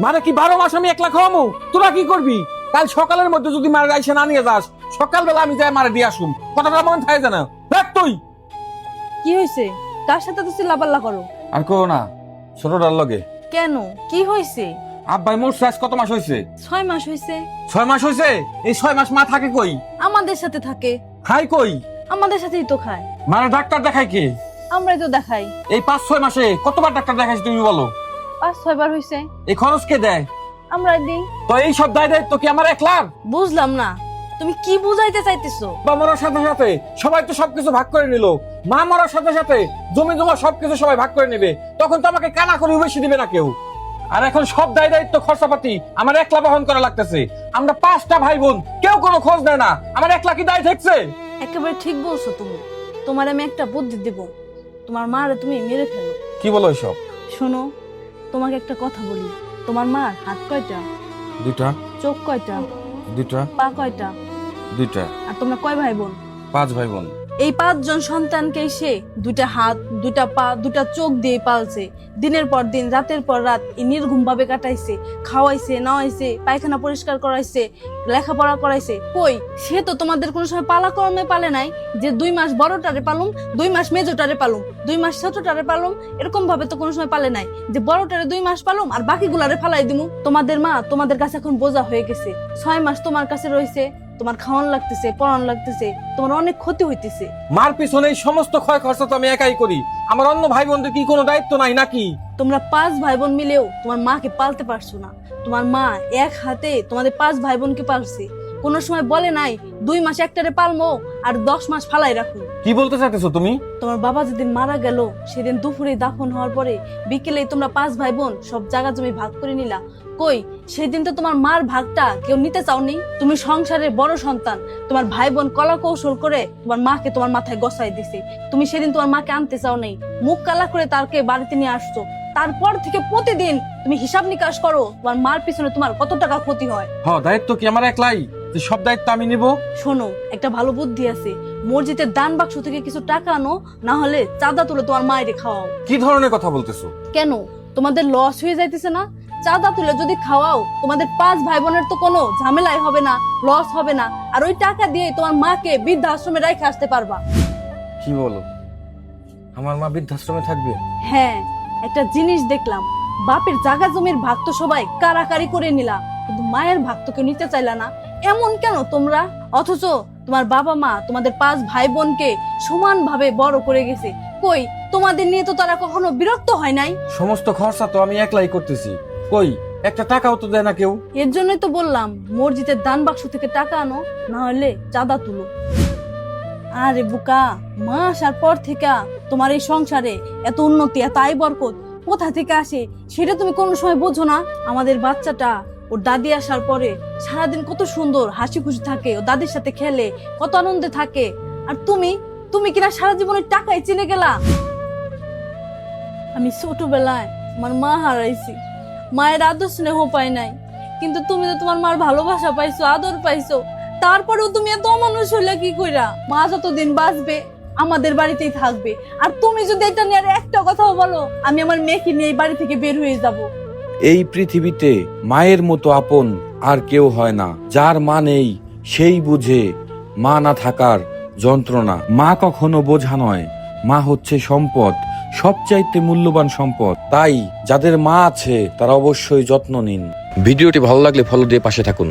মানে কি 12 মাস আমি একলা খাওয়ামু? তোরা কি করবি? কাল সকালের মধ্যে যদি মারে আইসা না নিয়ে যাস, সকালবেলা আমি যাই মারে দিয়ে আসুম। কথাটা মন থাকে জানা দেখ তুই। কি হয়েছে? কার সাথে তো চিল্লাপাল্লা করো? আর কো না, ছোটটার লগে। কেন, কি হয়েছে? আব্বাই মোর শেষ কত মাস হয়েছে? 6 মাস হয়েছে। 6 মাস হয়েছে? এই 6 মাস মা থাকে কই? আমাদের সাথে থাকে। খাই কই? আমাদের সাথেই তো খায়। মানে ডাক্তার দেখাই কে? আমরাই তো দেখাই। এই 5-6 মাসে কতবার ডাক্তার দেখাইছি তুমি বলো? 5-6 বার হয়েছে। এই খরচ কে দেয়? আমরাই দিই। তো এই সব দায় দায়িত্ব কি আমার একলার? বুঝলাম না, তুমি কি বুঝাইতে চাইতেছো? বা মরার সাথে সাথে সবাই তো সবকিছু ভাগ করে নিল। মা মরার সাথে সাথে জমি জমা সবকিছু সবাই ভাগ করে নেবে, তখন তো আমাকে কানা করে বেশি দিবে না কেউ। আর এখন সব দায় দায়িত্ব খরচাপাতি আমার একলা বহন করা লাগতেছে। আমরা 5টা ভাই বোন, কেউ কোনো খোঁজ দেয় না, আমার একলা কি দায় থাকছে? একেবারে ঠিক বলছো তুমি। তোমার আমি একটা বুদ্ধি দেব, তোমার মারে তুমি মেরে ফেলো। কি বলো এসব? শোনো, তোমাকে একটা কথা বলি। তোমার মার হাত কয়টা? 2টা। চোখ কয়টা? 2টা। পা কয়টা? 2টা। আর তোমরা কয় ভাই বোন? 5 ভাই বোন। এই 5 জন সন্তানকে সে 2টা হাত, 2টা পা, 2টা চোখ দিয়ে পালছে। দিনের পর দিন, রাতের পর রাত নির্ঘুম ভাবে কাটাইছে। খাওয়াইছে, নাওয়াইছে, পায়খানা পরিষ্কার করাইছে, লেখাপড়া করাইছে। কই, সে তো তোমাদের কোনো সময় পালাক্রমে পালে নাই যে 2 মাস বড়টারে পালুম, 2 মাস মেজোটারে পালুম, 2 মাস ছোটটারে পালুম। এরকম ভাবে তো কোনো সময় পালে নাই যে বড়টারে 2 মাস পালুম আর বাকিগুলারে ফালাই দিমু। তোমাদের মা তোমাদের কাছে এখন বোঝা হয়ে গেছে। 6 মাস তোমার কাছে রয়েছে, তোমার খাওয়ান লাগতেছে, পড়ান লাগতেছে, তোমার অনেক ক্ষতি হইতেছে। মার পিছনে এই সমস্ত ক্ষয় খরচা তো আমি একাই করি। আমার অন্য ভাই বোনদের কি কোনো দায়িত্ব নাই নাকি? তোমরা 5 ভাই বোন মিলেও তোমার মাকে পালতে পারছো না। তোমার মা এক হাতে তোমাদের 5 ভাই বোনকে পালছে। কোনো সময় বলে নাই 2 মাস একটারে পালমো আর 10 মাস ফালাই রাখো। কি বলতে চাইতেছো তুমি? তোমার বাবা যেদিন মারা গেল, সেদিন দুপুরে দাফন হওয়ার পরে বিকেলে তোমরা 5 ভাই বোন সব জায়গা জমি ভাগ করে নিলা। কই, সেদিন তো তোমার মার ভাগটা কেউ নিতে চাওনি। তুমি সংসারের বড় সন্তান, তোমার ভাই বোন কলা কৌশল করে তোমার মাকে তোমার মাথায় গসাই দিছে। তুমি সেদিন তোমার মাকে আনতে চাও নাই, মুখ কালা করে তারকে বাড়িতে নিয়ে আসছো। তারপর থেকে প্রতিদিন তুমি হিসাব নিকাশ করো তোমার মার পিছনে তোমার কত টাকা ক্ষতি হয়। দায়িত্ব কি আমার একলাই যে সব দায়িত্ব আমি নিব? শোনো, একটা ভালো বুদ্ধি আছে। মসজিদের দান বাক্স থেকে কিছু টাকা আনো, না হলে চাঁদা তুলে তোমার মায়েরে খাওয়াও। কি ধরনের কথা বলতেছো? কেন, তোমাদের লস হয়ে যাইতেছে না? চাঁদা তুলে যদি খাওয়াও, তোমাদের 5 ভাই বোনের তো কোনো ঝামেলাই হবে না, লস হবে না। আর ওই টাকা দিয়ে তোমার মাকে বৃদ্ধাশ্রমে রেখে আসতে পারবা। কি বলো, আমার মা বৃদ্ধাশ্রমে থাকবে? হ্যাঁ, একটা জিনিস দেখলাম, বাপের জায়গা জমির ভাগ তো সবাই কারাকারি করে নিলা, কিন্তু মায়ের ভাগ তো কেউ নিতে চাইলা না। এমন কেন তোমরা? অথচ তোমার বাবা মা তোমাদের 5 ভাই বোনকে সমান ভাবে বড় করে গেছে। কই, তোমাদের নিয়ে তো তারা কখনো বিরক্ত হয় নাই। সমস্ত খরচা তো আমি একলাই করতেছি, কই একটা টাকাও তো দেয় না কেউ। এর জন্যই তো বললাম মসজিদের দান বাক্স থেকে টাকা আনো, না হলে চাঁদা তুলো। আরে বুকা, মা আসার পর থেকে তোমার এই সংসারে এত উন্নতি, এত আয় বরকত কোথা থেকে আসে সেটা তুমি কোনো সময় বোঝো না। আমাদের বাচ্চাটা ওর দাদি আসার পরে সারাদিন কত সুন্দর হাসি খুশি থাকে, ও দাদির সাথে খেলে, কত আনন্দে থাকে। আর তুমি তুমি কিনা সারা জীবনের টাকায় চিনে গেলা। আমি ছোটবেলায় আমার মা হারাইছি, মায়ের আদর স্নেহ পাই নাই, কিন্তু তুমি তো তোমার মার ভালোবাসা পাইছো, আদর পাইছো। তারপরেও তুমি এত অমানুষ হইলা কি কইরা? মা যতদিন বাঁচবে আমাদের বাড়িতেই থাকবে। আর তুমি যদি এটা নিয়ে আর একটা কথাও বলো, আমি আমার মেয়েকে নিয়ে এই বাড়ি থেকে বের হয়ে যাব। এই পৃথিবীতে মায়ের মতো আপন আর কেউ হয় না। যার মা নেই সেই বুঝে মা না থাকার যন্ত্রণা। মা কখনো বোঝা নয়, মা হচ্ছে সম্পদ, সবচাইতে মূল্যবান সম্পদ। তাই যাদের মা আছে তারা অবশ্যই যত্ন নিন। ভিডিওটি ভালো লাগলে ফলো দিয়ে পাশে থাকুন।